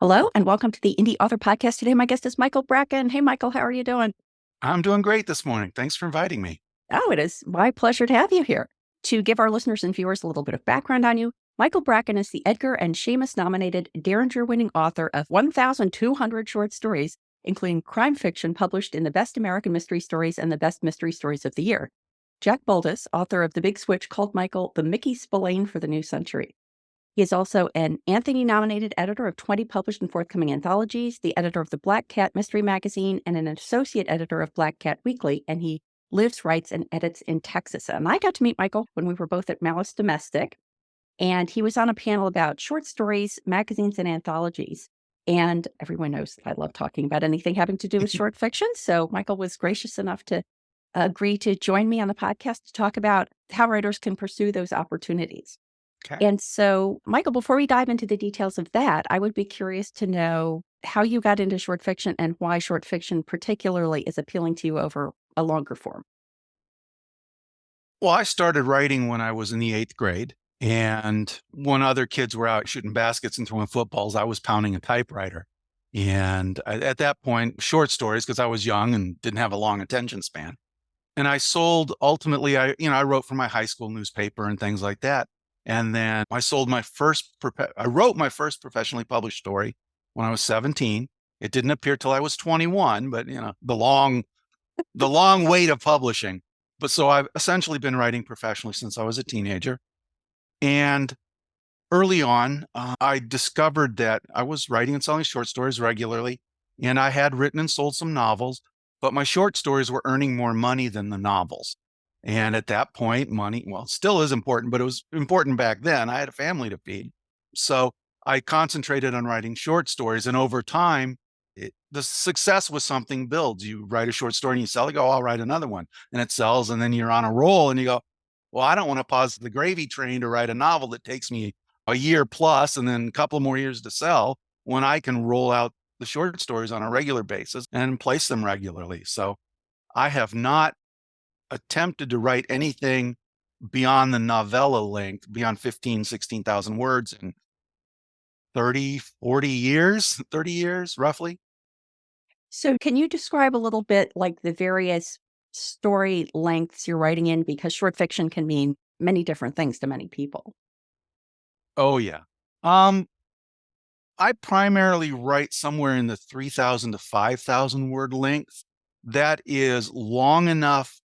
Hello and welcome to the Indy Author Podcast. Today, my guest is Michael Bracken. Hey, Michael, how are you doing? I'm doing great this morning. Thanks for inviting me. Oh, it is my pleasure to have you here. To give our listeners and viewers a little bit of background on you, Michael Bracken is the Edgar and Shamus-nominated Derringer-winning author of 1,200 short stories, including crime fiction published in the Best American Mystery Stories and the Best Mystery Stories of the Year. Jack Bludis, author of The Big Switch, called Michael the Mickey Spillane for the new century. He is also an Anthony-nominated editor of 20 published and forthcoming anthologies, the editor of the Black Cat Mystery Magazine, and an associate editor of Black Cat Weekly, and he lives, writes, and edits in Texas. And I got to meet Michael when we were both at Malice Domestic, and he was on a panel about short stories, magazines, and anthologies. And everyone knows that I love talking about anything having to do with short fiction, so Michael was gracious enough to agree to join me on the podcast to talk about how writers can pursue those opportunities. Okay. And so, Michael, before we dive into the details of that, I would be curious to know how you got into short fiction and why short fiction particularly is appealing to you over a longer form. Well, I started writing when I was in the 8th grade. And when other kids were out shooting baskets and throwing footballs, I was pounding a typewriter. And at that point, short stories, because I was young and didn't have a long attention span. And I sold, ultimately, I wrote for my high school newspaper and things like that. And then I sold I wrote my first professionally published story when I was 17. It didn't appear till I was 21, but the long wait of publishing. But so I've essentially been writing professionally since I was a teenager. And early on, I discovered that I was writing and selling short stories regularly. And I had written and sold some novels, but my short stories were earning more money than the novels. And at that point, money, well, still is important, but it was important back then. I had a family to feed. So I concentrated on writing short stories. And over time, the success was something builds. You write a short story and you sell it, go, I'll write another one. And it sells. And then you're on a roll and you go, well, I don't want to pause the gravy train to write a novel that takes me a year plus and then a couple more years to sell when I can roll out the short stories on a regular basis and place them regularly. So I have not attempted to write anything beyond the novella length, beyond 15, 16,000 words in 30, 40 years, 30 years roughly. So, can you describe a little bit like the various story lengths you're writing in? Because short fiction can mean many different things to many people. Oh yeah. Um, I primarily write somewhere in the 3,000 to 5,000 word length. That is long enough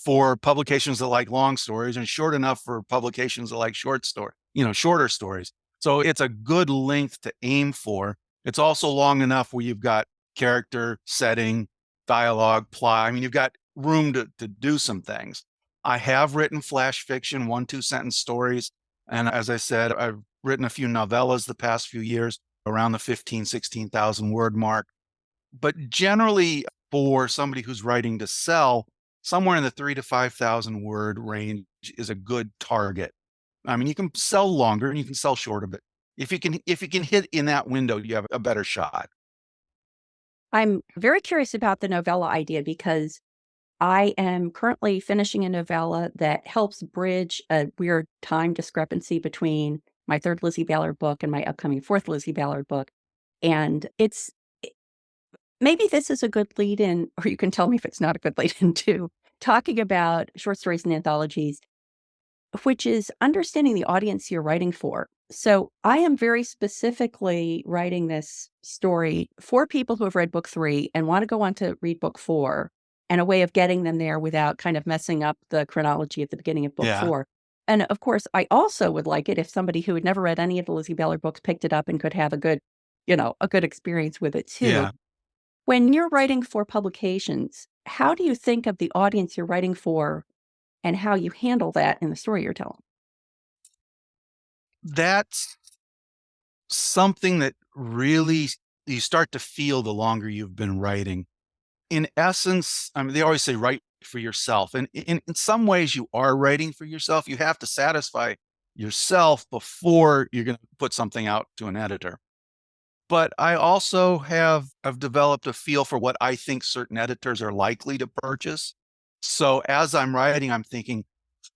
for publications that like long stories and short enough for publications that like shorter stories. So it's a good length to aim for. It's also long enough where you've got character, setting, dialogue, plot. I mean, you've got room to do some things. I have written flash fiction, 1-2 sentence stories. And as I said, I've written a few novellas the past few years around the 15, 16,000 word mark. But generally, for somebody who's writing to sell, somewhere in the 3 to 5,000 word range is a good target. I mean, you can sell longer and you can sell shorter, but if you can hit in that window, you have a better shot. I'm very curious about the novella idea because I am currently finishing a novella that helps bridge a weird time discrepancy between my third Lizzie Ballard book and my upcoming fourth Lizzie Ballard book. And maybe this is a good lead in, or you can tell me if it's not a good lead in to talking about short stories and anthologies, which is understanding the audience you're writing for. So I am very specifically writing this story for people who have read book 3 and want to go on to read book 4, and a way of getting them there without kind of messing up the chronology at the beginning of book Yeah. 4. And of course, I also would like it if somebody who had never read any of the Lizzie Ballard books picked it up and could have a good experience with it too. Yeah. When you're writing for publications, how do you think of the audience you're writing for and how you handle that in the story you're telling? That's something that really you start to feel the longer you've been writing. In essence, I mean, they always say write for yourself. And in some ways, you are writing for yourself. You have to satisfy yourself before you're going to put something out to an editor. But I also have developed a feel for what I think certain editors are likely to purchase. So as I'm writing, I'm thinking,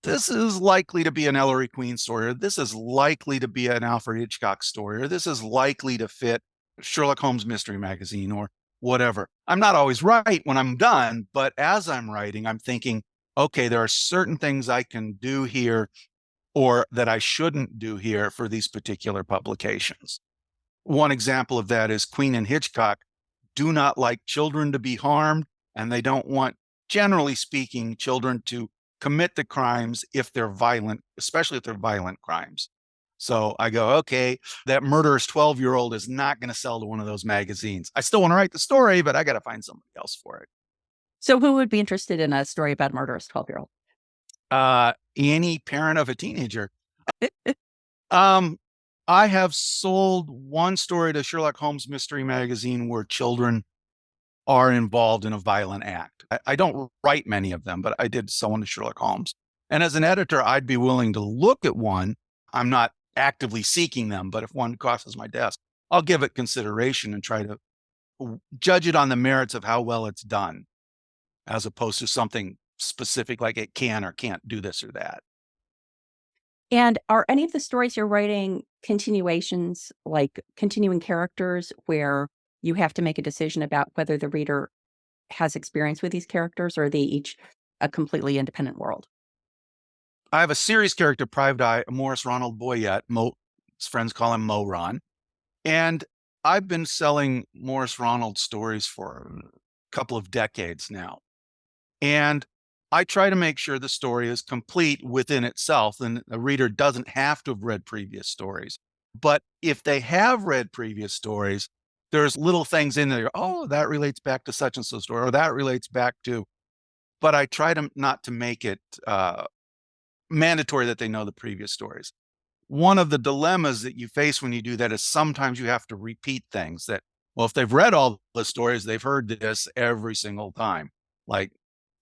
this is likely to be an Ellery Queen story, or this is likely to be an Alfred Hitchcock story, or this is likely to fit Sherlock Holmes Mystery Magazine or whatever. I'm not always right when I'm done, but as I'm writing, I'm thinking, okay, there are certain things I can do here or that I shouldn't do here for these particular publications. One example of that is Queen and Hitchcock do not like children to be harmed, and they don't want, generally speaking, children to commit the crimes if they're violent, especially if they're violent crimes. So I go, okay, that murderous 12-year-old is not going to sell to one of those magazines. I still want to write the story, but I got to find somebody else for it. So who would be interested in a story about a murderous 12-year-old? Any parent of a teenager. Um, I have sold one story to Sherlock Holmes Mystery Magazine where children are involved in a violent act. I don't write many of them, but I did sell one to Sherlock Holmes. And as an editor, I'd be willing to look at one. I'm not actively seeking them, but if one crosses my desk, I'll give it consideration and try to judge it on the merits of how well it's done, as opposed to something specific like it can or can't do this or that. And are any of the stories you're writing continuations, like continuing characters where you have to make a decision about whether the reader has experience with these characters, or are they each a completely independent world? I have a series character, Private Eye, Morris Ronald Boyette. His friends call him Mo Ron. And I've been selling Morris Ronald stories for a couple of decades now. And I try to make sure the story is complete within itself and the reader doesn't have to have read previous stories. But if they have read previous stories, there's little things in there. Oh, that relates back to such and so story, or that relates back to. But I try to not to make it mandatory that they know the previous stories. One of the dilemmas that you face when you do that is sometimes you have to repeat things that, well, if they've read all the stories, they've heard this every single time, like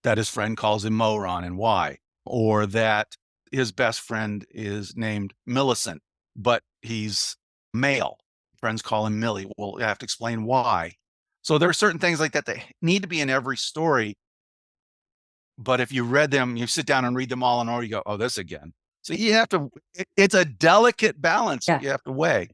that his friend calls him Moron and why, or that his best friend is named Millicent, but he's male. Friends call him Millie. Well, you have to explain why. So there are certain things like that that need to be in every story. But if you read them, you sit down and read them all in order, you go, oh, this again. So you have to, it's a delicate balance Yeah. you have to weigh.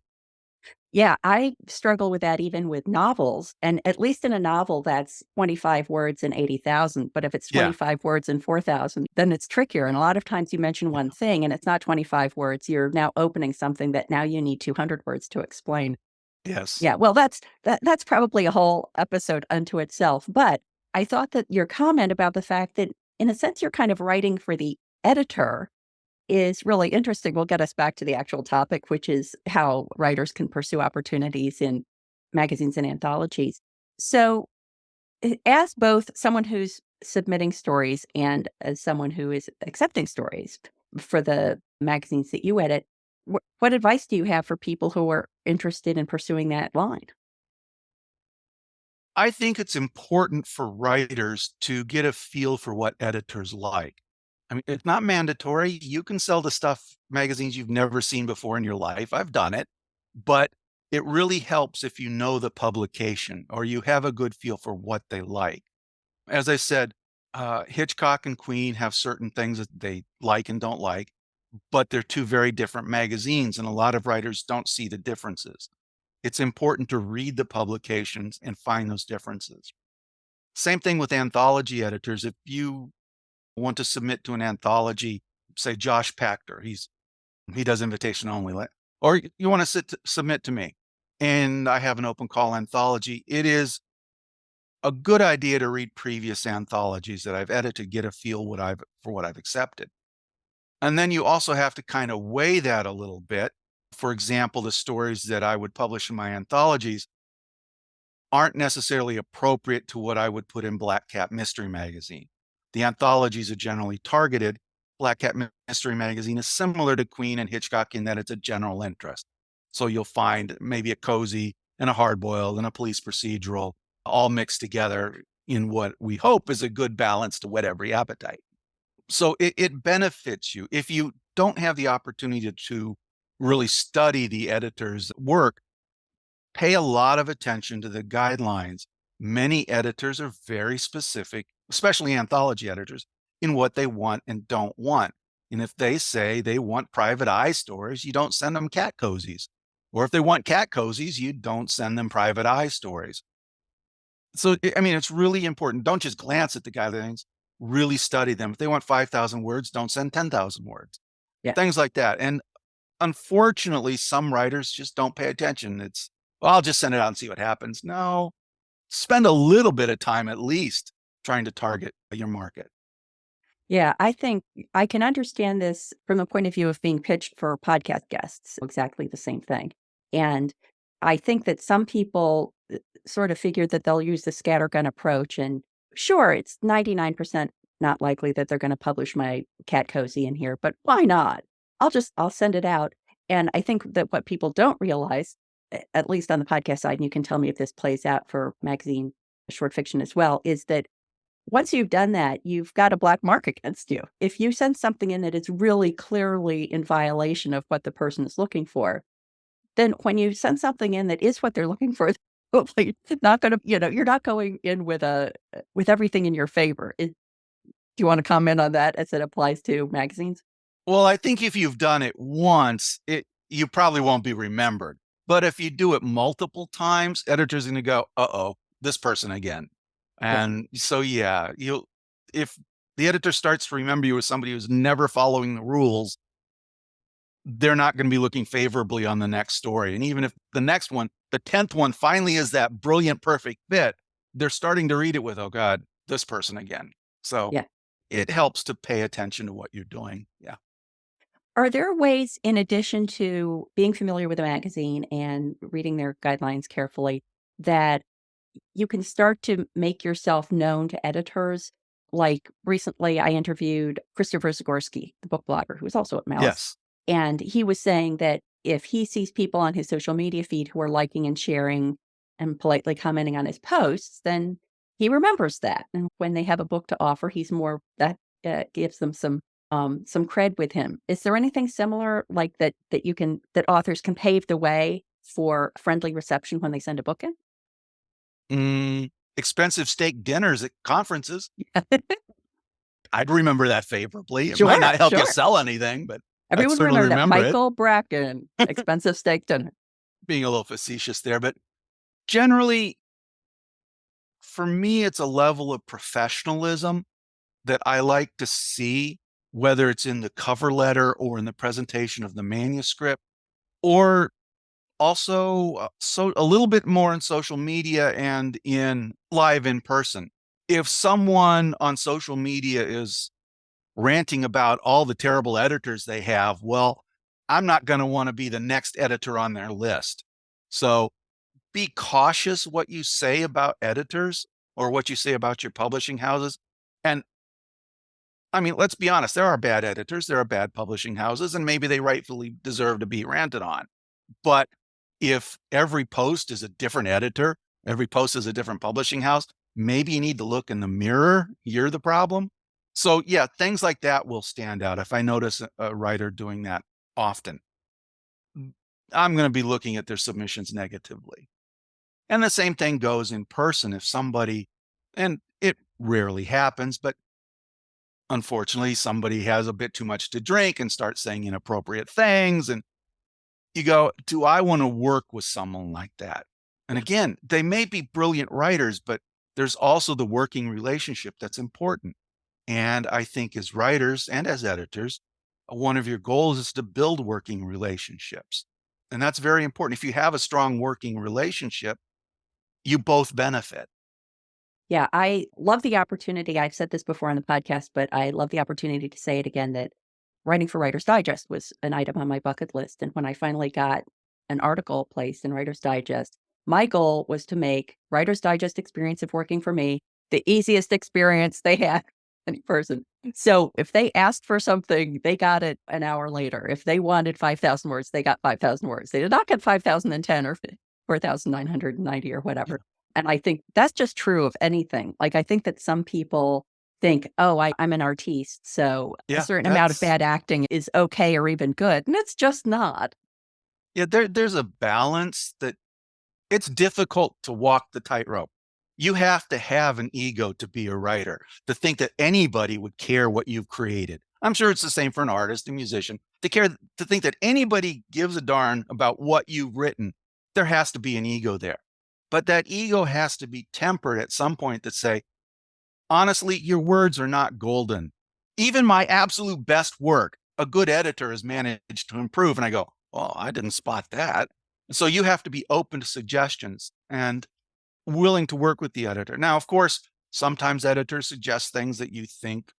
Yeah, I struggle with that even with novels, and at least in a novel that's 25 words and 80,000, but if it's Yeah. 25 words and 4,000, then it's trickier, and a lot of times you mention one thing and it's not 25 words, you're now opening something that now you need 200 words to explain. Yes. Yeah, well, that's probably a whole episode unto itself, but I thought that your comment about the fact that, in a sense, you're kind of writing for the editor is really interesting. Will get us back to the actual topic, which is how writers can pursue opportunities in magazines and anthologies. So, as both someone who's submitting stories and as someone who is accepting stories for the magazines that you edit, what advice do you have for people who are interested in pursuing that line? I think it's important for writers to get a feel for what editors like. I mean, it's not mandatory. You can sell the stuff, magazines you've never seen before in your life. I've done it, but it really helps if you know the publication or you have a good feel for what they like. As I said, Hitchcock and Queen have certain things that they like and don't like, but they're two very different magazines, and a lot of writers don't see the differences. It's important to read the publications and find those differences. Same thing with anthology editors. If you want to submit to an anthology, say Josh Pachter, he does invitation only, or you want to submit to me, and I have an open call anthology. It is a good idea to read previous anthologies that I've edited to get a feel for what I've accepted. And then you also have to kind of weigh that a little bit. For example, the stories that I would publish in my anthologies aren't necessarily appropriate to what I would put in Black Cat Mystery Magazine. The anthologies are generally targeted. Black Cat Mystery Magazine is similar to Queen and Hitchcock in that it's a general interest. So you'll find maybe a cozy and a hardboiled and a police procedural all mixed together in what we hope is a good balance to whet every appetite. So it benefits you. If you don't have the opportunity to really study the editor's work, pay a lot of attention to the guidelines. Many editors are very specific, especially anthology editors, in what they want and don't want. And if they say they want private eye stories, you don't send them cat cozies. Or if they want cat cozies, you don't send them private eye stories. So, I mean, it's really important. Don't just glance at the guidelines, really study them. If they want 5,000 words, don't send 10,000 words, Yeah. things like that. And unfortunately, some writers just don't pay attention. It's, well, I'll just send it out and see what happens. No, spend a little bit of time at least trying to target your market. Yeah, I think I can understand this from the point of view of being pitched for podcast guests, exactly the same thing. And I think that some people sort of figure that they'll use the scattergun approach. And sure, it's 99% not likely that they're going to publish my cat cozy in here, but why not? I'll send it out. And I think that what people don't realize, at least on the podcast side, and you can tell me if this plays out for magazine short fiction as well, is that once you've done that, you've got a black mark against you. If you send something in that is really clearly in violation of what the person is looking for, then when you send something in that is what they're looking for, hopefully not gonna, you're not going in with everything in your favor. Do you want to comment on that as it applies to magazines? Well, I think if you've done it once, you probably won't be remembered. But if you do it multiple times, editors are going to go, "Uh-oh, this person again." Yeah. And so, yeah, if the editor starts to remember you as somebody who's never following the rules, they're not going to be looking favorably on the next story. And even if the next one, the 10th one, finally is that brilliant, perfect fit, they're starting to read it with, "Oh God, this person again." So Yeah. it helps to pay attention to what you're doing. Yeah. Are there ways, in addition to being familiar with a magazine and reading their guidelines carefully, that you can start to make yourself known to editors? Like recently, I interviewed Christopher Zagorski, the book blogger, who's also at Malice. Yes. And he was saying that if he sees people on his social media feed who are liking and sharing and politely commenting on his posts, then he remembers that. And when they have a book to offer, he's more that gives them some cred with him. Is there anything similar like that authors can pave the way for friendly reception when they send a book in? Expensive steak dinners at conferences. I'd remember that favorably. It might Sure, not help you sure. sell anything, but I'd Everyone certainly remember that remember it. Michael Bracken, expensive steak dinner. Being a little facetious there, but generally, for me, it's a level of professionalism that I like to see, whether it's in the cover letter or in the presentation of the manuscript, or also so a little bit more in social media and in live in person. If someone on social media is ranting about all the terrible editors they have, well, I'm not going to want to be the next editor on their list. So be cautious what you say about editors or what you say about your publishing houses. And I mean, let's be honest, there are bad editors, there are bad publishing houses, and maybe they rightfully deserve to be ranted on. But if every post is a different editor, every post is a different publishing house, maybe you need to look in the mirror. You're the problem. So, yeah, things like that will stand out. If I notice a writer doing that often, I'm going to be looking at their submissions negatively. And the same thing goes in person. If somebody, and it rarely happens, but unfortunately, somebody has a bit too much to drink and starts saying inappropriate things. And you go, do I want to work with someone like that? And again, they may be brilliant writers, but there's also the working relationship that's important. And I think as writers and as editors, one of your goals is to build working relationships. And that's very important. If you have a strong working relationship, you both benefit. Yeah, I love the opportunity. I've said this before on the podcast, but I love the opportunity to say it again that writing for Writer's Digest was an item on my bucket list. And when I finally got an article placed in Writer's Digest, my goal was to make Writer's Digest experience of working for me the easiest experience they had, any person. So if they asked for something, they got it an hour later. If they wanted 5,000 words, they got 5,000 words. They did not get 5,010 or 4,990 or Yeah. whatever. And I think that's just true of anything. Like, I think that some people think, oh, I'm an artiste, so a Yeah. certain amount of bad acting is okay or even good. And it's just not. Yeah. There's a balance that it's difficult to walk the tightrope. You have to have an ego to be a writer, to think that anybody would care what you've created. I'm sure it's the same for an artist, a musician. to think that anybody gives a darn about what you've written, there has to be an ego there. But that ego has to be tempered at some point to say, honestly, your words are not golden. Even my absolute best work, a good editor has managed to improve. And I go, oh, I didn't spot that. So you have to be open to suggestions and willing to work with the editor. Now, of course, sometimes editors suggest things that you think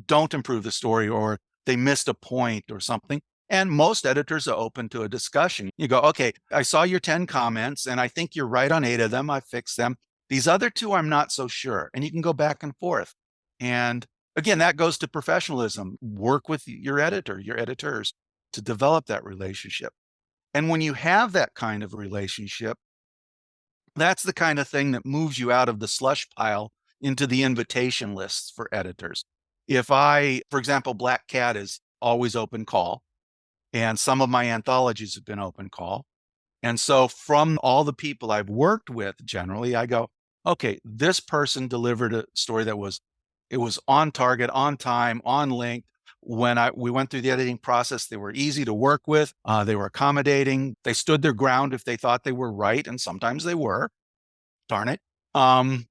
don't improve the story or they missed a point or something. And most editors are open to a discussion. You go, okay, I saw your 10 comments and I think you're right on 8 of them. I fixed them. These other 2, I'm not so sure. And you can go back and forth. And again, that goes to professionalism. Work with your editor, your editors to develop that relationship. And when you have that kind of relationship, that's the kind of thing that moves you out of the slush pile into the invitation lists for editors. If I, for example, Black Cat is always open call, and some of my anthologies have been open call. And so from all the people I've worked with, generally, I go, okay, this person delivered a story that it was on target, on time, on length. When we went through the editing process, they were easy to work with. They were accommodating. They stood their ground if they thought they were right, and sometimes they were. Darn it. Um,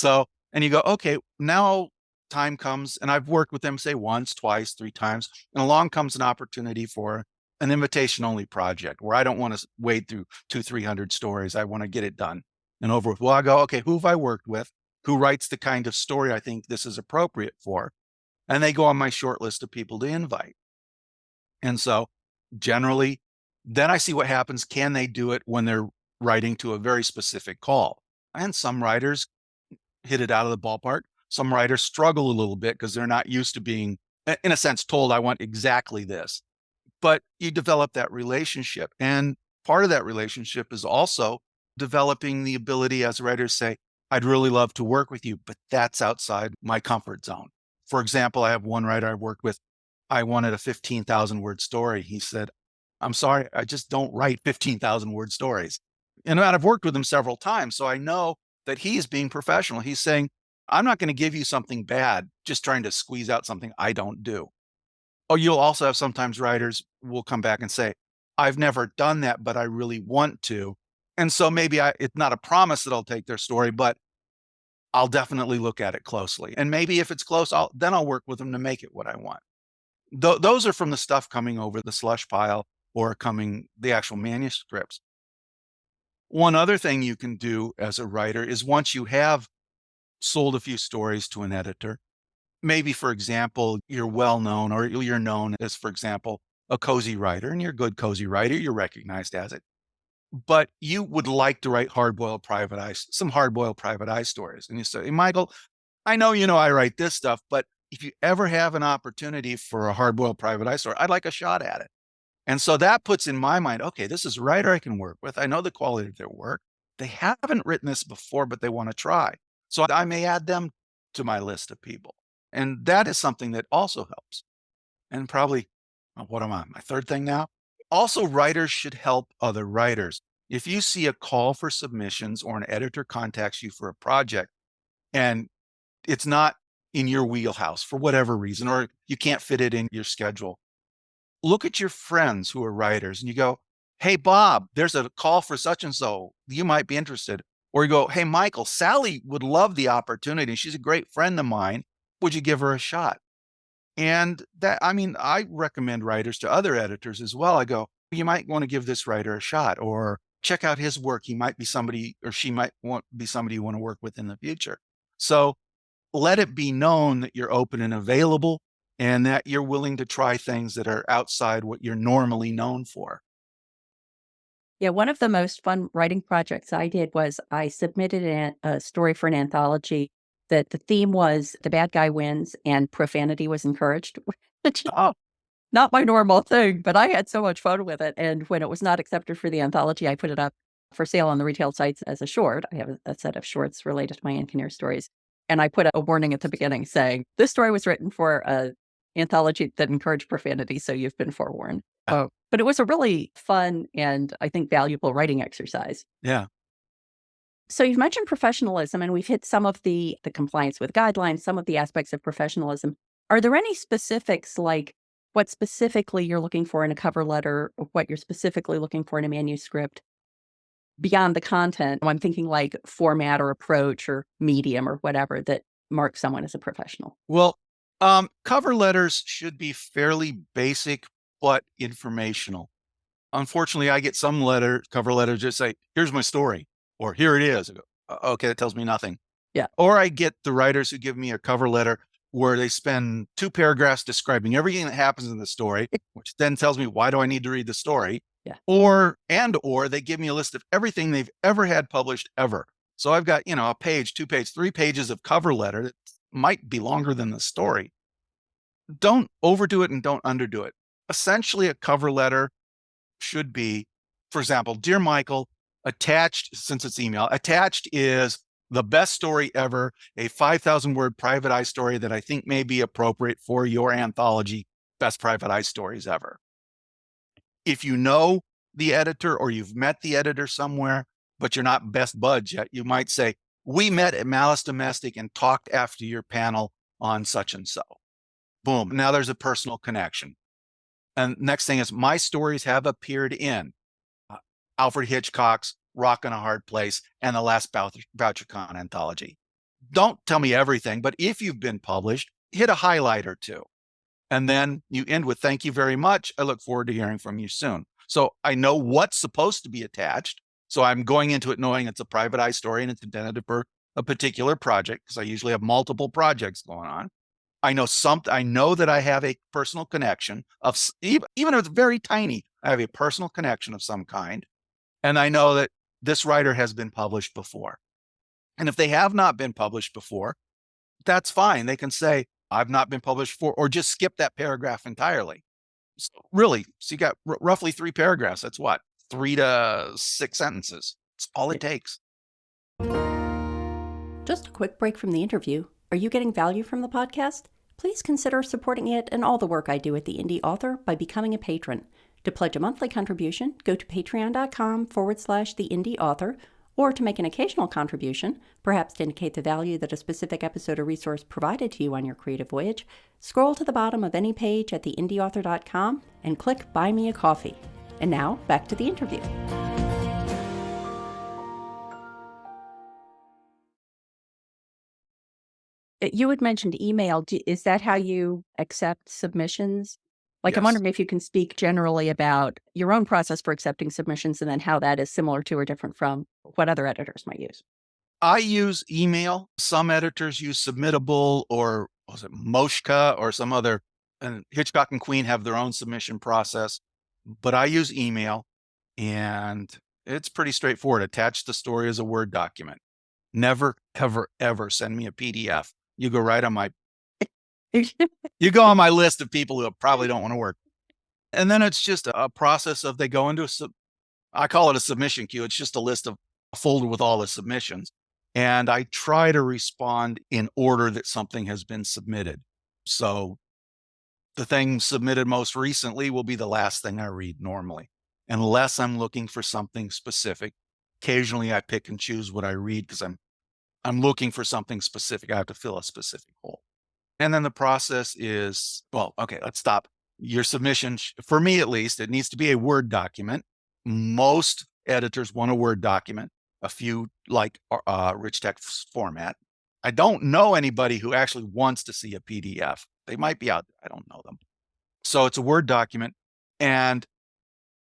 and you go, okay, now time comes, and I've worked with them, say once, twice, 3 times, and along comes an opportunity for an invitation-only project where I don't want to wade through 200-300 stories. I want to get it done and over with. Well, I go, okay, who have I worked with? Who writes the kind of story I think this is appropriate for? And they go on my short list of people to invite. And so generally, then I see what happens. Can they do it when they're writing to a very specific call? And some writers hit it out of the ballpark. Some writers struggle a little bit because they're not used to being, in a sense, told, I want exactly this. But you develop that relationship. And part of that relationship is also developing the ability as writers say, I'd really love to work with you, but that's outside my comfort zone. For example, I have one writer I worked with. I wanted a 15,000 word story. He said, I'm sorry, I just don't write 15,000 word stories. And I've worked with him several times, so I know that he's being professional. He's saying, I'm not going to give you something bad, just trying to squeeze out something I don't do. Oh, you'll also have sometimes writers will come back and say, I've never done that, but I really want to. And so maybe it's not a promise that I'll take their story, but I'll definitely look at it closely. And maybe if it's close, then I'll work with them to make it what I want. Those are from the stuff coming over the slush pile or coming the actual manuscripts. One other thing you can do as a writer is once you have sold a few stories to an editor, maybe, for example, you're well known or you're known as, for example, a cozy writer, and you're a good cozy writer, you're recognized as it. But you would like to write some hard-boiled private eye stories. And you say, hey, Michael, I know I write this stuff, but if you ever have an opportunity for a hard-boiled private eye story, I'd like a shot at it. And so that puts in my mind, okay, this is a writer I can work with. I know the quality of their work. They haven't written this before, but they want to try. So I may add them to my list of people. And that is something that also helps. And probably, what am I, my third thing now? Also, writers should help other writers. If you see a call for submissions or an editor contacts you for a project and it's not in your wheelhouse for whatever reason, or you can't fit it in your schedule, look at your friends who are writers and you go, hey, Bob, there's a call for such and so. You might be interested. Or you go, hey, Michael, Sally would love the opportunity. She's a great friend of mine. Would you give her a shot? And I recommend writers to other editors as well. I go, you might want to give this writer a shot or check out his work. He might be somebody, or she might be somebody you want to work with in the future. So let it be known that you're open and available and that you're willing to try things that are outside what you're normally known for. Yeah, one of the most fun writing projects I did was I submitted a story for an anthology that the theme was the bad guy wins and profanity was encouraged. Which, Oh, not my normal thing, but I had so much fun with it. And when it was not accepted for the anthology, I put it up for sale on the retail sites as a short. I have a set of shorts related to my Ann Kinnear stories. And I put a warning at the beginning saying, this story was written for an anthology that encouraged profanity, so you've been forewarned. Oh, but it was a really fun and I think valuable writing exercise. yeah. So you've mentioned professionalism, and we've hit some of the compliance with guidelines, some of the aspects of professionalism. Are there any specifics like what specifically you're looking for in a cover letter, or what you're specifically looking for in a manuscript beyond the content. I'm thinking like format or approach or medium or whatever that marks someone as a professional. Well, cover letters should be fairly basic but informational. Unfortunately, I get some cover letters just say, "Here's my story," or "Here it is." I go, okay, that tells me nothing. Yeah. Or I get the writers who give me a cover letter where they spend 2 paragraphs describing everything that happens in the story, which then tells me, why do I need to read the story? Yeah. Or they give me a list of everything they've ever had published ever. So I've got, a page, 2 pages, 3 pages of cover letter that might be longer than the story. Don't overdo it and don't underdo it. Essentially, a cover letter should be, for example, "Dear Michael, attached," since it's email, "attached is the best story ever, a 5,000 word private eye story that I think may be appropriate for your anthology, Best Private Eye Stories Ever." If you know the editor or you've met the editor somewhere, but you're not best buds yet, you might say, "We met at Malice Domestic and talked after your panel on such and so." Boom. Now there's a personal connection. And next thing is, "My stories have appeared in Alfred Hitchcock's Rock in a Hard Place and the Last Bouchercon anthology." Don't tell me everything, but if you've been published, hit a highlight or two. And then you end with, "Thank you very much. I look forward to hearing from you soon." So I know what's supposed to be attached. So I'm going into it knowing it's a private eye story and it's intended for a particular project, because I usually have multiple projects going on. I know that I have a personal connection of, even if it's very tiny, I have a personal connection of some kind. And I know that this writer has been published before. And if they have not been published before, that's fine. They can say, "I've not been published before," or just skip that paragraph entirely. So you got roughly 3 paragraphs. That's what, 3 to 6 sentences. That's all it takes. Just a quick break from the interview. Are you getting value from the podcast? Please consider supporting it and all the work I do at the Indy Author by becoming a patron. To pledge a monthly contribution, go to patreon.com/the Indy Author, or to make an occasional contribution, perhaps to indicate the value that a specific episode or resource provided to you on your creative voyage, scroll to the bottom of any page at theindyauthor.com and click Buy Me a Coffee. And now, back to the interview. You had mentioned email. Is that how you accept submissions? Like, I'm Yes. wondering if you can speak generally about your own process for accepting submissions and then how that is similar to or different from what other editors might use. I use email. Some editors use Submittable, or was it Moshka, or some other, and Hitchcock and Queen have their own submission process, but I use email, and it's pretty straightforward. Attach the story as a Word document. Never, ever, ever send me a PDF. You go on my list of people who probably don't want to work. And then it's just a process of, they go into I call it a submission queue. It's just a folder with all the submissions. And I try to respond in order that something has been submitted. So the thing submitted most recently will be the last thing I read normally, unless I'm looking for something specific. Occasionally I pick and choose what I read because I'm looking for something specific. I have to fill a specific hole. And then the process is, well, okay, let's stop. Your submission, for me at least, it needs to be a Word document. Most editors want a Word document. A few like rich text format. I don't know anybody who actually wants to see a PDF. They might be out there. I don't know them. So it's a Word document. And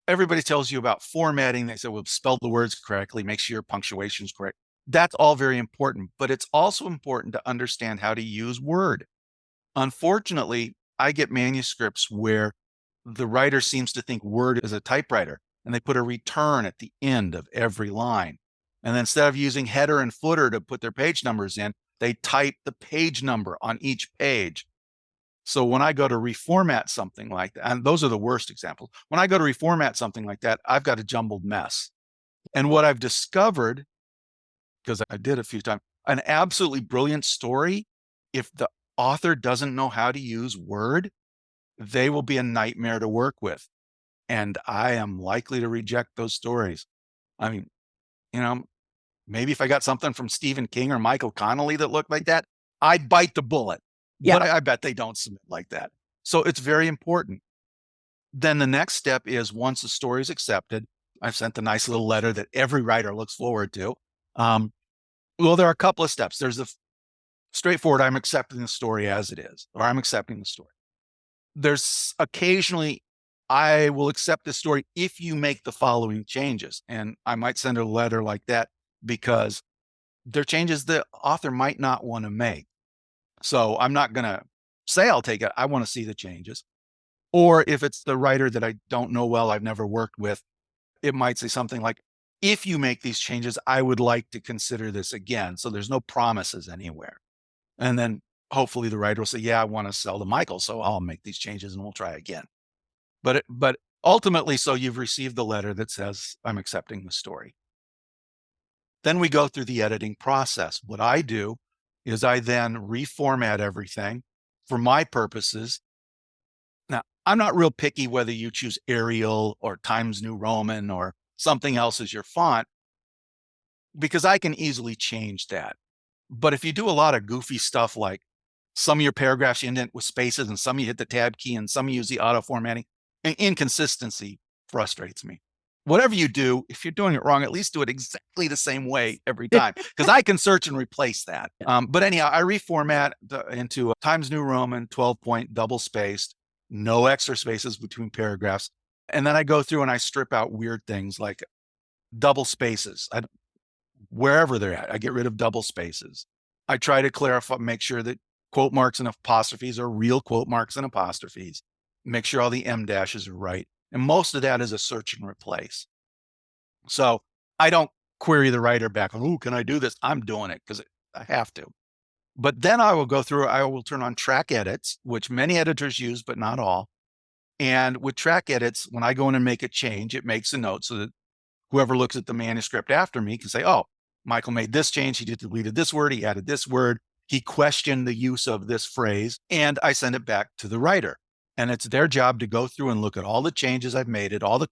everybody tells you about formatting. They say, well, spell the words correctly, make sure your punctuation is correct. That's all very important, but it's also important to understand how to use Word. Unfortunately, I get manuscripts where the writer seems to think Word is a typewriter, and they put a return at the end of every line. And then instead of using header and footer to put their page numbers in, they type the page number on each page. So when I go to reformat something like that, and those are the worst examples, when I go to reformat something like that, I've got a jumbled mess. And what I've discovered, because I did a few times, an absolutely brilliant story, if the author doesn't know how to use Word, they will be a nightmare to work with. And I am likely to reject those stories. I mean, maybe if I got something from Stephen King or Michael Connelly that looked like that, I'd bite the bullet. Yeah. But I bet they don't submit like that. So it's very important. Then the next step is, once the story is accepted, I've sent a nice little letter that every writer looks forward to. Well, there are a couple of steps. There's the straightforward, I'm accepting the story as it is, or I'm accepting the story. There's occasionally, I will accept the story if you make the following changes. And I might send a letter like that because they're changes the author might not want to make. So I'm not going to say I'll take it. I want to see the changes. Or if it's the writer that I don't know well, I've never worked with, it might say something like, if you make these changes, I would like to consider this again. So there's no promises anywhere. And then hopefully the writer will say, yeah, I want to sell to Michael, so I'll make these changes and we'll try again. But ultimately, so you've received the letter that says, I'm accepting the story. Then we go through the editing process. What I do is I then reformat everything for my purposes. Now, I'm not real picky whether you choose Arial or Times New Roman or something else as your font, because I can easily change that. But if you do a lot of goofy stuff, like some of your paragraphs you indent with spaces and some you hit the tab key and some you use the auto formatting, inconsistency frustrates me. Whatever you do, if you're doing it wrong, at least do it exactly the same way every time, because I can search and replace that. But anyhow, I reformat into Times New Roman, 12-point, double spaced, no extra spaces between paragraphs. And then I go through and I strip out weird things like double spaces. Wherever they're at, I get rid of double spaces. I try to clarify, make sure that quote marks and apostrophes are real quote marks and apostrophes. Make sure all the M dashes are right. And most of that is a search and replace. So I don't query the writer back on, oh, can I do this? I'm doing it because I have to. But then I will go through, I will turn on track edits, which many editors use, but not all. And with track edits, when I go in and make a change, it makes a note so that whoever looks at the manuscript after me can say, oh, Michael made this change. He deleted this word. He added this word. He questioned the use of this phrase. And I send it back to the writer. And it's their job to go through and look at all the changes I've made, at all the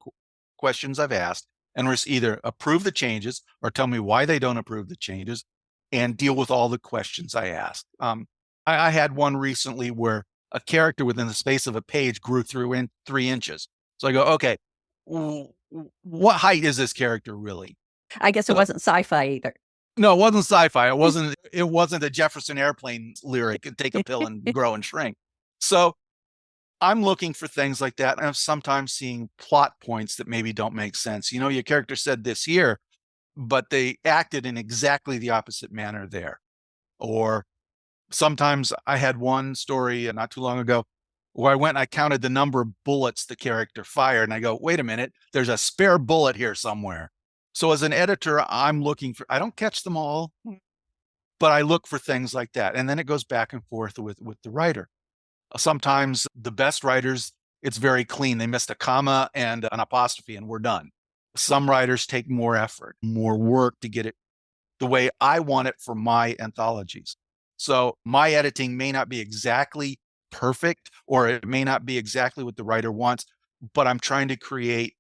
questions I've asked, and either approve the changes or tell me why they don't approve the changes and deal with all the questions I asked. I had one recently where a character within the space of a page grew through in 3 inches. So I go, okay, what height is this character really? I guess it wasn't sci-fi either. No, it wasn't sci-fi. It wasn't a Jefferson Airplane lyric, take a pill and grow and shrink. So I'm looking for things like that. And I'm sometimes seeing plot points that maybe don't make sense. You know, your character said this here, but they acted in exactly the opposite manner there. Or sometimes I had one story not too long ago where I went and I counted the number of bullets the character fired. And I go, wait a minute, there's a spare bullet here somewhere. So as an editor, I'm looking for, I don't catch them all, but I look for things like that. And then it goes back and forth with the writer. Sometimes the best writers, it's very clean. They missed a comma and an apostrophe and we're done. Some writers take more effort, more work to get it the way I want it for my anthologies. So my editing may not be exactly perfect, or it may not be exactly what the writer wants, but I'm trying to create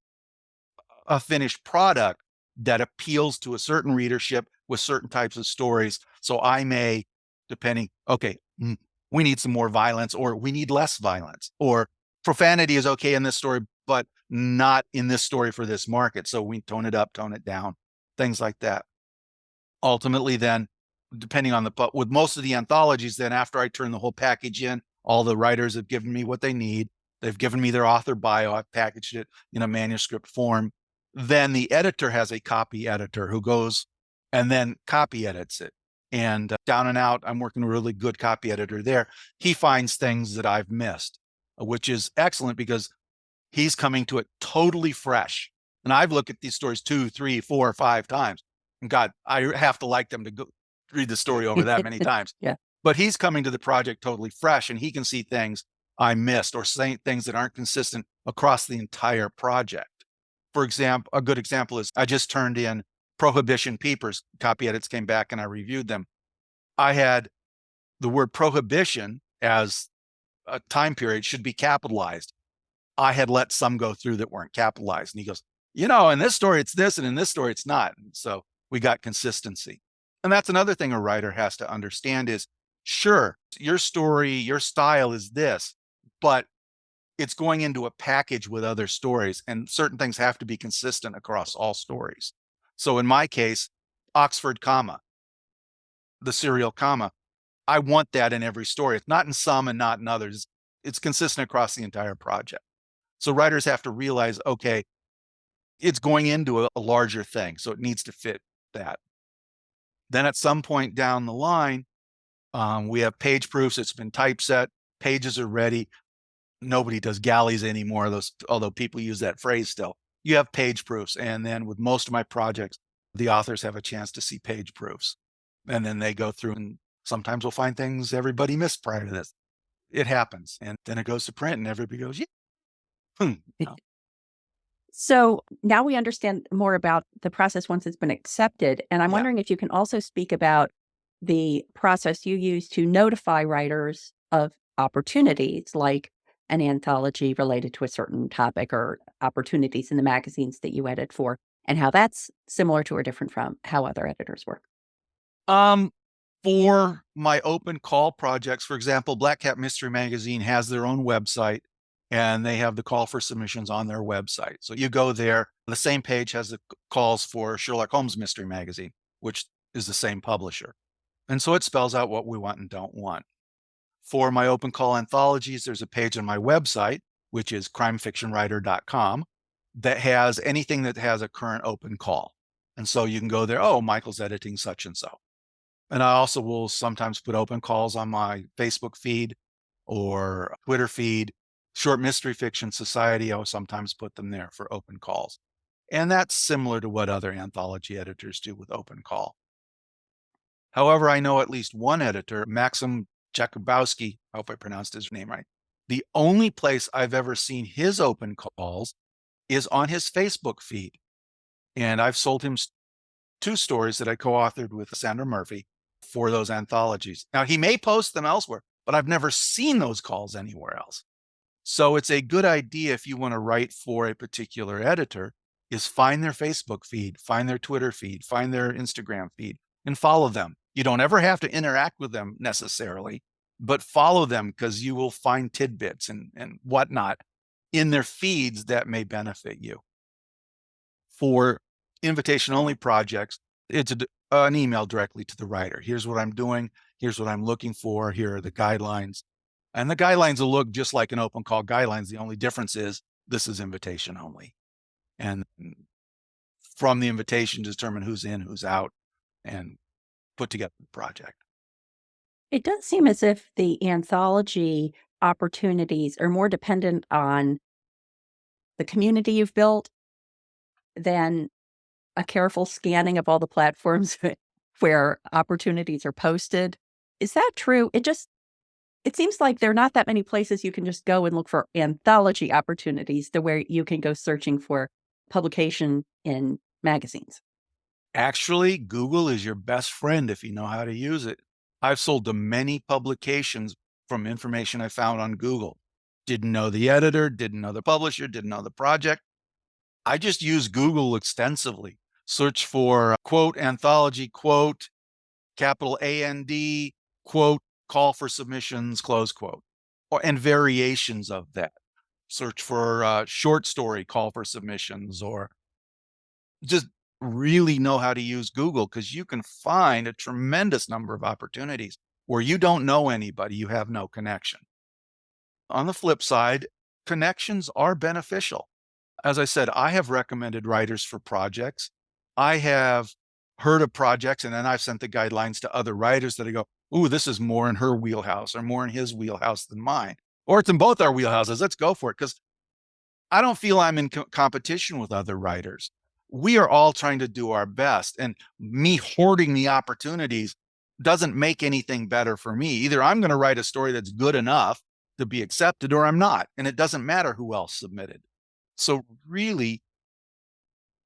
a finished product that appeals to a certain readership with certain types of stories. So I may, depending, okay, we need some more violence, or we need less violence, or profanity is okay in this story, but not in this story for this market. So we tone it up, tone it down, things like that. Ultimately, then, depending on but with most of the anthologies, then after I turn the whole package in, all the writers have given me what they need. They've given me their author bio. I've packaged it in a manuscript form. Then the editor has a copy editor who goes and then copy edits it. And down and out, I'm working with a really good copy editor there. He finds things that I've missed, which is excellent because he's coming to it totally fresh. And I've looked at these stories 2, 3, 4, 5 times. And God, I have to like them to go read the story over that many times. Yeah. But he's coming to the project totally fresh, and he can see things I missed or saying things that aren't consistent across the entire project. For example, a good example is I just turned in Prohibition Peepers. Copy edits came back and I reviewed them. I had the word prohibition as a time period should be capitalized. I had let some go through that weren't capitalized. And he goes, you know, in this story, it's this, and in this story, it's not. And so we got consistency. And that's another thing a writer has to understand is, sure, your story, your style is this, but it's going into a package with other stories, and certain things have to be consistent across all stories. So in my case, Oxford comma, the serial comma, I want that in every story. It's not in some and not in others. It's consistent across the entire project. So writers have to realize, okay, it's going into a larger thing, so it needs to fit that. Then at some point down the line, we have page proofs. It's been typeset. Pages are ready. Nobody does galleys anymore, although people use that phrase still. You have page proofs. And then with most of my projects, the authors have a chance to see page proofs. And then they go through, and sometimes we'll find things everybody missed prior to this. It happens. And then it goes to print and everybody goes, yeah. So now we understand more about the process once it's been accepted. And I'm Yeah. wondering if you can also speak about the process you use to notify writers of opportunities, like an anthology related to a certain topic or opportunities in the magazines that you edit for, and how that's similar to or different from how other editors work. Um, for my open call projects, for example, Black Cat Mystery Magazine has their own website and they have the call for submissions on their website. So you go there, the same page has the calls for Sherlock Holmes Mystery Magazine, which is the same publisher. And so it spells out what we want and don't want. For my open call anthologies, there's a page on my website, which is crimefictionwriter.com, that has anything that has a current open call. And so you can go there, oh, Michael's editing such and so. And I also will sometimes put open calls on my Facebook feed or Twitter feed. Short Mystery Fiction Society, I will sometimes put them there for open calls. And that's similar to what other anthology editors do with open call. However, I know at least one editor, Maxim Jakubowski, I hope I pronounced his name right. The only place I've ever seen his open calls is on his Facebook feed. And I've sold him 2 stories that I co-authored with Sandra Murphy for those anthologies. Now, he may post them elsewhere, but I've never seen those calls anywhere else. So it's a good idea if you want to write for a particular editor is find their Facebook feed, find their Twitter feed, find their Instagram feed, and follow them. You don't ever have to interact with them necessarily, but follow them because you will find tidbits and whatnot in their feeds that may benefit you. For invitation-only projects, it's an email directly to the writer. Here's what I'm doing. Here's what I'm looking for. Here are the guidelines. And the guidelines will look just like an open call guidelines. The only difference is this is invitation only. And from the invitation, determine who's in, who's out, and put together the project. It does seem as if the anthology opportunities are more dependent on the community you've built than a careful scanning of all the platforms where opportunities are posted. Is that true? It seems like there are not that many places you can just go and look for anthology opportunities to where you can go searching for publication in magazines. Actually, Google is your best friend if you know how to use it. I've sold to many publications from information I found on Google. Didn't know the editor, didn't know the publisher, didn't know the project. I just use Google extensively. Search for quote, anthology, quote, capital AND, quote, call for submissions, close quote, and variations of that. Search for short story call for submissions, or just really know how to use Google because you can find a tremendous number of opportunities where you don't know anybody, you have no connection. On the flip side, connections are beneficial. As I said, I have recommended writers for projects. I have heard of projects and then I've sent the guidelines to other writers that I go, ooh, this is more in her wheelhouse or more in his wheelhouse than mine. Or it's in both our wheelhouses. Let's go for it. Because I don't feel I'm in competition with other writers. We are all trying to do our best. And me hoarding the opportunities doesn't make anything better for me. Either I'm going to write a story that's good enough to be accepted or I'm not. And it doesn't matter who else submitted. So really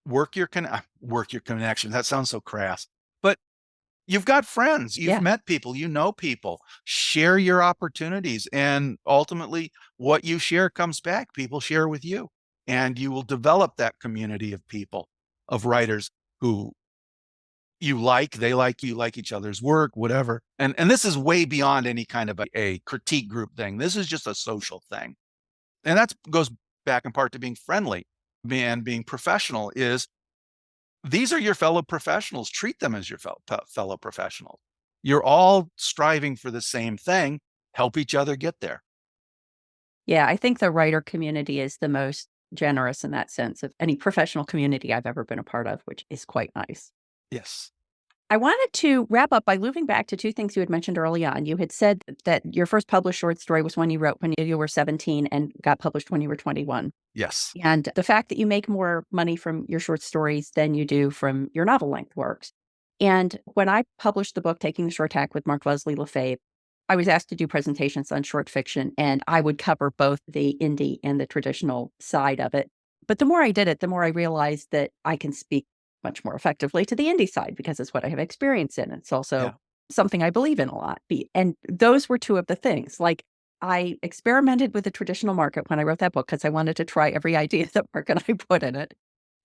work your connection. That sounds so crass, but you've got friends, you've Yeah. met people, you know people. Share your opportunities, and ultimately, what you share comes back. People share with you, and you will develop that community of people, of writers who you like, they like you, like each other's work, whatever. And this is way beyond any kind of a critique group thing. This is just a social thing. And that goes back in part to being friendly and being professional is these are your fellow professionals. Treat them as your fellow professionals. You're all striving for the same thing. Help each other get there. Yeah, I think the writer community is the most generous in that sense of any professional community I've ever been a part of, which is quite nice. Yes. I wanted to wrap up by looping back to two things you had mentioned early on. You had said that your first published short story was one you wrote when you were 17 and got published when you were 21. Yes. And the fact that you make more money from your short stories than you do from your novel length works. And when I published the book, Taking the Short Tack with Mark Leslie Lefebvre, I was asked to do presentations on short fiction, and I would cover both the indie and the traditional side of it. But the more I did it, the more I realized that I can speak much more effectively to the indie side because it's what I have experience in. It's also Yeah. something I believe in a lot. And those were two of the things. Like I experimented with the traditional market when I wrote that book because I wanted to try every idea that Mark and I put in it.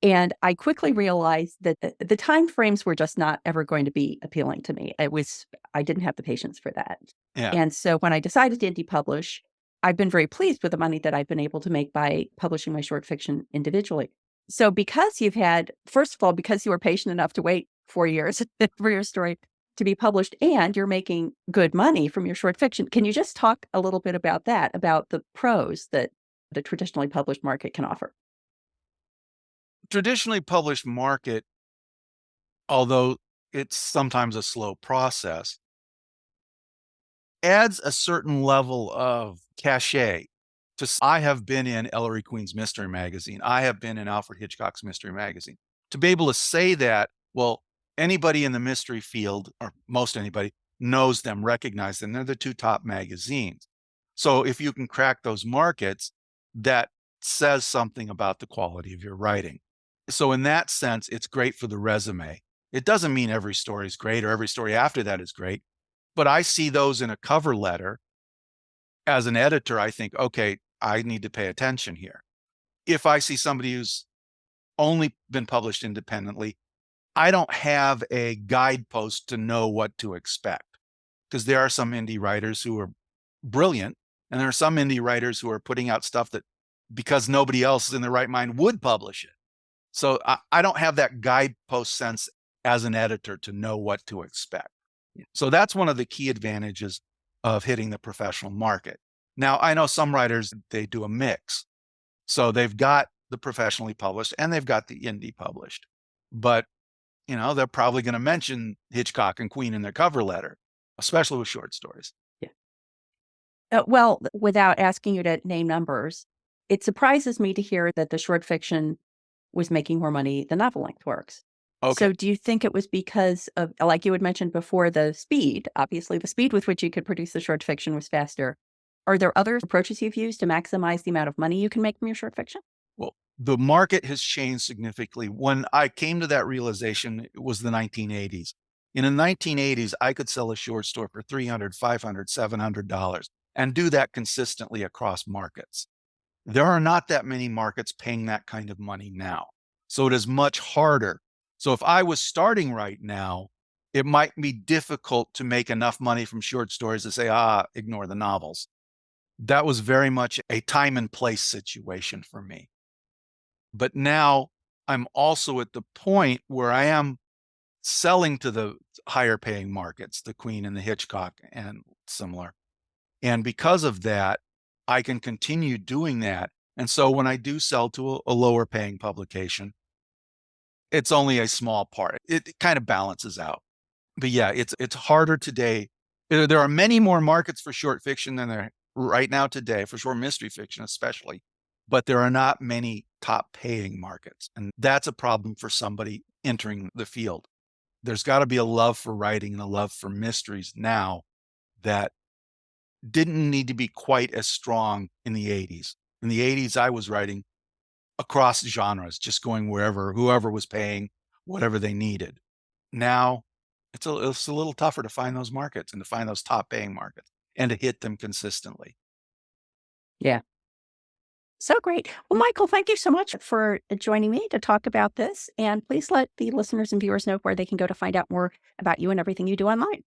And I quickly realized that the time frames were just not ever going to be appealing to me. I didn't have the patience for that. Yeah. And so when I decided to indie publish, I've been very pleased with the money that I've been able to make by publishing my short fiction individually. So because you've had, first of all, because you were patient enough to wait 4 years for your story to be published and you're making good money from your short fiction, can you just talk a little bit about that, about the pros that the traditionally published market can offer? Traditionally published market, although it's sometimes a slow process, adds a certain level of cachet I have been in Ellery Queen's mystery magazine. I have been in Alfred Hitchcock's mystery magazine. To be able to say that, well, anybody in the mystery field, or most anybody, knows them, recognize them. They're the two top magazines. So if you can crack those markets, that says something about the quality of your writing. So in that sense, it's great for the resume. It doesn't mean every story is great or every story after that is great, but I see those in a cover letter. As an editor, I think, okay, I need to pay attention here. If I see somebody who's only been published independently, I don't have a guidepost to know what to expect because there are some indie writers who are brilliant, and there are some indie writers who are putting out stuff that because nobody else in their right mind would publish it. So I don't have that guidepost sense as an editor to know what to expect. So that's one of the key advantages of hitting the professional market. Now, I know some writers, they do a mix. So they've got the professionally published and they've got the indie published. But, they're probably going to mention Hitchcock and Queen in their cover letter, especially with short stories. Yeah. Well, without asking you to name numbers, it surprises me to hear that the short fiction was making more money than novel length works. Okay. So do you think it was because of, like you had mentioned before, the speed? Obviously, the speed with which you could produce the short fiction was faster. Are there other approaches you've used to maximize the amount of money you can make from your short fiction? Well, the market has changed significantly. When I came to that realization, it was the 1980s. In the 1980s, I could sell a short story for $300, $500, $700 and do that consistently across markets. There are not that many markets paying that kind of money now. So it is much harder. So if I was starting right now, it might be difficult to make enough money from short stories to say, ignore the novels. That was very much a time and place situation for me. But now I'm also at the point where I am selling to the higher paying markets, the Queen and the Hitchcock and similar. And because of that, I can continue doing that. And so when I do sell to a lower paying publication, it's only a small part. It kind of balances out. But yeah, it's harder today. There are many more markets for short fiction than there right now today, for short mystery fiction especially. But there are not many top paying markets. And that's a problem for somebody entering the field. There's got to be a love for writing and a love for mysteries now that didn't need to be quite as strong in the 80s. In the 80s, I was writing across genres, just going wherever, whoever was paying, whatever they needed. Now, it's a little tougher to find those markets and to find those top paying markets and to hit them consistently. Yeah. So great. Well, Michael, thank you so much for joining me to talk about this. And please let the listeners and viewers know where they can go to find out more about you and everything you do online.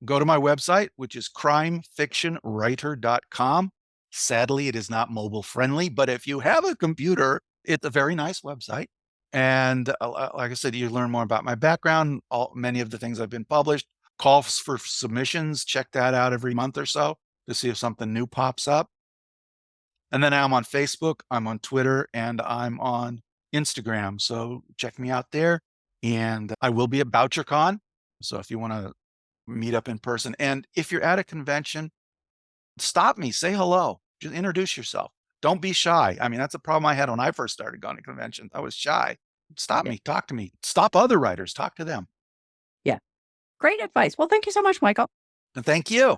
Go to my website, which is crimefictionwriter.com. Sadly, it is not mobile friendly, but if you have a computer, it's a very nice website. And like I said, you learn more about my background, many of the things I've been published, calls for submissions. Check that out every month or so to see if something new pops up. And then I'm on Facebook, I'm on Twitter, and I'm on Instagram. So check me out there. And I will be at BoucherCon. So if you want to meet up in person, and if you're at a convention, stop me, say hello, just introduce yourself. Don't be shy. I mean, that's a problem I had when I first started going to conventions. I was shy. Stop Yeah. me, talk to me, stop other writers, talk to them. Yeah. Great advice. Well, thank you so much, Michael. And thank you.